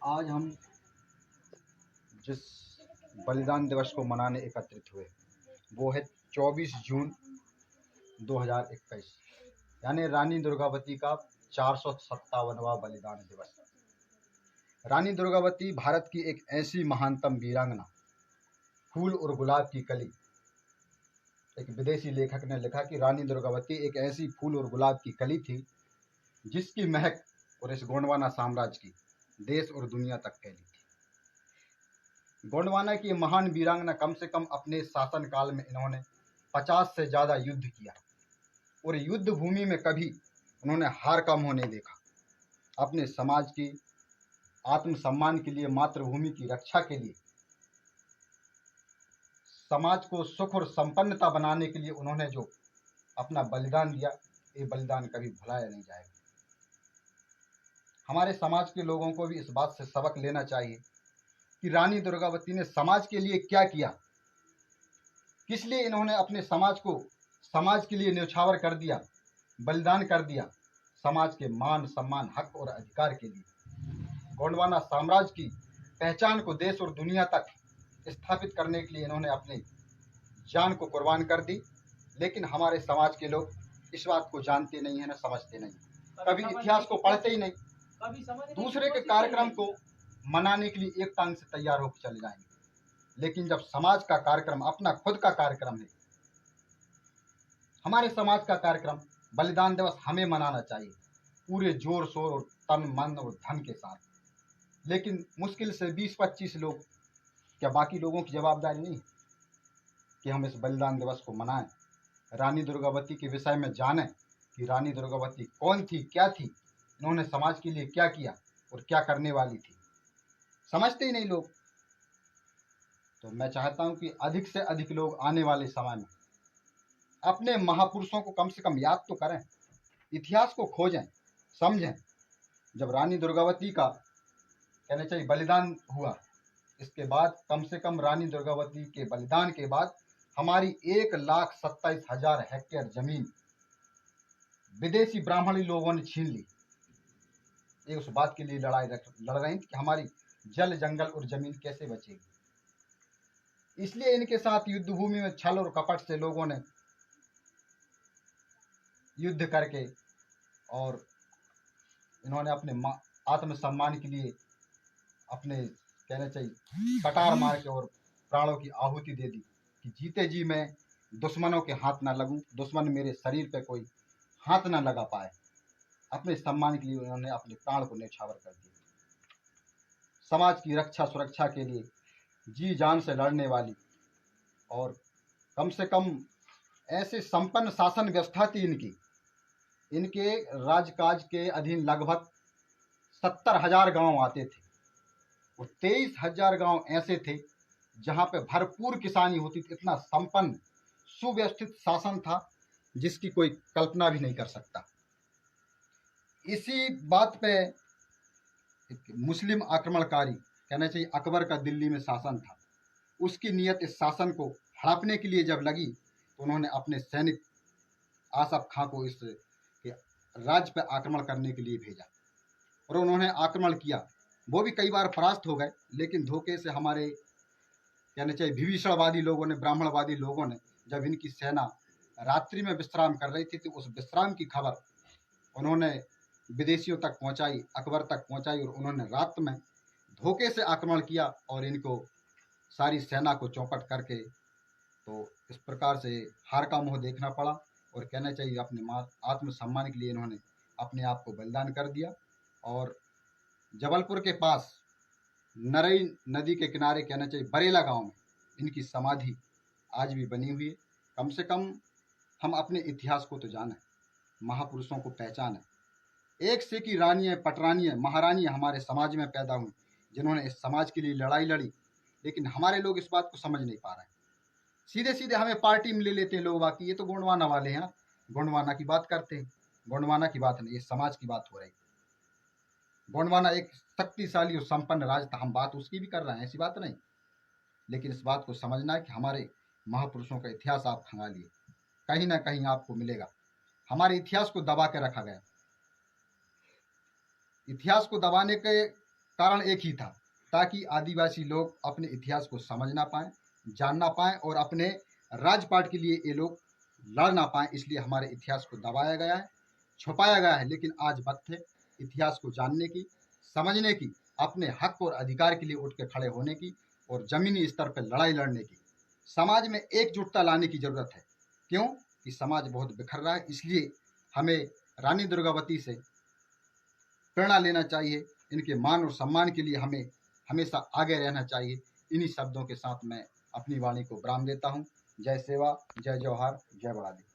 आज हम जिस बलिदान दिवस को मनाने एकत्रित हुए वो है 24 जून 2021 यानी रानी दुर्गावती का 457वां बलिदान दिवस। रानी दुर्गावती भारत की एक ऐसी महानतम वीरांगना, फूल और गुलाब की कली। एक विदेशी लेखक ने लिखा कि रानी दुर्गावती एक ऐसी फूल और गुलाब की कली थी जिसकी महक और इस गोंडवाना साम्राज्य की देश और दुनिया तक फैली थी। गोंडवाना की महान वीरांगना कम से कम अपने शासनकाल में इन्होंने 50 से ज़्यादा युद्ध किया और युद्ध भूमि में कभी उन्होंने हार का मुंह नहीं देखा। अपने समाज की आत्मसम्मान के लिए, मातृभूमि की रक्षा के लिए, समाज को सुख और संपन्नता बनाने के लिए उन्होंने जो अपना बलिदान दिया, ये बलिदान कभी भुलाया नहीं जाएगा। हमारे समाज के लोगों को भी इस बात से सबक लेना चाहिए कि रानी दुर्गावती ने समाज के लिए क्या किया, किस लिए इन्होंने अपने समाज को समाज के लिए न्यौछावर कर दिया, बलिदान कर दिया, समाज के मान सम्मान, हक और अधिकार के लिए। गोंडवाना साम्राज्य की पहचान को देश और दुनिया तक स्थापित करने के लिए इन्होंने अपने जान को कुर्बान कर दी। लेकिन हमारे समाज के लोग इस बात को जानते नहीं है, न समझते नहीं, कभी इतिहास को पढ़ते ही नहीं, दूसरे के कार्यक्रम को मनाने के लिए एक टांग से तैयार होकर चले जाएंगे। लेकिन जब समाज का कार्यक्रम, अपना खुद का कार्यक्रम है, हमारे समाज का कार्यक्रम बलिदान दिवस हमें मनाना चाहिए पूरे जोर शोर और तन मन और धन के साथ। लेकिन मुश्किल से 20-25 लोग, क्या बाकी लोगों की जवाबदारी नहीं कि हम इस बलिदान दिवस को मनाएं, रानी दुर्गावती के विषय में जानें कि रानी दुर्गावती कौन थी, क्या थी, इन्होंने समाज के लिए क्या किया और क्या करने वाली थी। समझते ही नहीं लोग। तो मैं चाहता हूं कि अधिक से अधिक लोग आने वाले समय में अपने महापुरुषों को कम से कम याद तो करें, इतिहास को खोजें, समझें। जब रानी दुर्गावती का कहना चाहिए बलिदान हुआ, इसके बाद कम से कम रानी दुर्गावती के बलिदान के बाद हमारी 1,27,000 हेक्टेयर जमीन विदेशी ब्राह्मणी लोगों ने छीन ली। ये उस बात के लिए लड़ रही थी कि हमारी जल, जंगल और जमीन कैसे बचेगी। इसलिए इनके साथ युद्ध भूमि में छल और कपट से लोगों ने युद्ध करके और इन्होंने अपने आत्मसम्मान के लिए अपने कहना चाहिए कटार मार के और प्राणों की आहुति दे दी कि जीते जी मैं दुश्मनों के हाथ ना लगूं, दुश्मन मेरे शरीर पे कोई हाथ ना लगा पाए। अपने सम्मान के लिए उन्होंने अपने प्राण को न्यौछावर कर दिया। समाज की रक्षा सुरक्षा के लिए जी जान से लड़ने वाली और कम से कम ऐसे संपन्न शासन व्यवस्था थी इनकी। इनके राजकाज के अधीन लगभग 70,000 गांव आते थे और 23,000 गांव ऐसे थे जहां पे भरपूर किसानी होती थी। इतना संपन्न सुव्यवस्थित शासन था जिसकी कोई कल्पना भी नहीं कर सकता। इसी बात पे एक मुस्लिम आक्रमणकारी, कहना चाहिए अकबर का दिल्ली में शासन था, उसकी नीयत इस शासन को हड़पने के लिए जब लगी तो उन्होंने अपने सैनिक आसफ खां को इस राज्य पर आक्रमण करने के लिए भेजा और उन्होंने आक्रमण किया। वो भी कई बार परास्त हो गए, लेकिन धोखे से हमारे कहना चाहिए विभीषणवादी लोगों ने, ब्राह्मणवादी लोगों ने, जब इनकी सेना रात्रि में विश्राम कर रही थी तो उस विश्राम की खबर उन्होंने विदेशियों तक पहुंचाई, अकबर तक पहुंचाई और उन्होंने रात में धोखे से आक्रमण किया और इनको सारी सेना को चौपट करके तो इस प्रकार से हार का मुंह देखना पड़ा और कहना चाहिए अपने आत्मसम्मान के लिए इन्होंने अपने आप को बलिदान कर दिया। और जबलपुर के पास नरई नदी के किनारे, कहना चाहिए बरेला गांव में, इनकी समाधि आज भी बनी हुई है। कम से कम हम अपने इतिहास को तो जानें, महापुरुषों को पहचानें। एक से की रानियाँ, पटरानियाँ, महारानियाँ हमारे समाज में पैदा हुई जिन्होंने इस समाज के लिए लड़ाई लड़ी। लेकिन हमारे लोग इस बात को समझ नहीं पा रहे हैं। सीधे सीधे हमें पार्टी में ले लेते हैं लोग, बाकी ये तो गोंडवाना वाले हैं, गोंडवाना की बात करते हैं। गोंडवाना की बात नहीं, ये समाज की बात हो रही। गोंडवाना एक शक्तिशाली और संपन्न राज्य था, हम बात उसकी भी कर रहे हैं, ऐसी बात नहीं। लेकिन इस बात को समझना है कि हमारे महापुरुषों का इतिहास आप खंगालिए, कहीं ना कहीं आपको मिलेगा। हमारे इतिहास को दबा के रखा गया। इतिहास को दबाने के कारण एक ही था, ताकि आदिवासी लोग अपने इतिहास को समझ ना पाएं, जान ना पाएं और अपने राजपाट के लिए ये लोग लड़ ना पाएं। इसलिए हमारे इतिहास को दबाया गया है, छुपाया गया है। लेकिन आज वक्त है इतिहास को जानने की, समझने की, अपने हक और अधिकार के लिए उठ के खड़े होने की और जमीनी स्तर पर लड़ाई लड़ने की। समाज में एकजुटता लाने की जरूरत है। क्यों कि समाज बहुत बिखर रहा है। इसलिए हमें रानी दुर्गावती से प्रेरणा लेना चाहिए। इनके मान और सम्मान के लिए हमें हमेशा आगे रहना चाहिए। इन्हीं शब्दों के साथ मैं अपनी वाणी को विराम देता हूँ। जय सेवा, जय जवाहर, जय बड़ादी।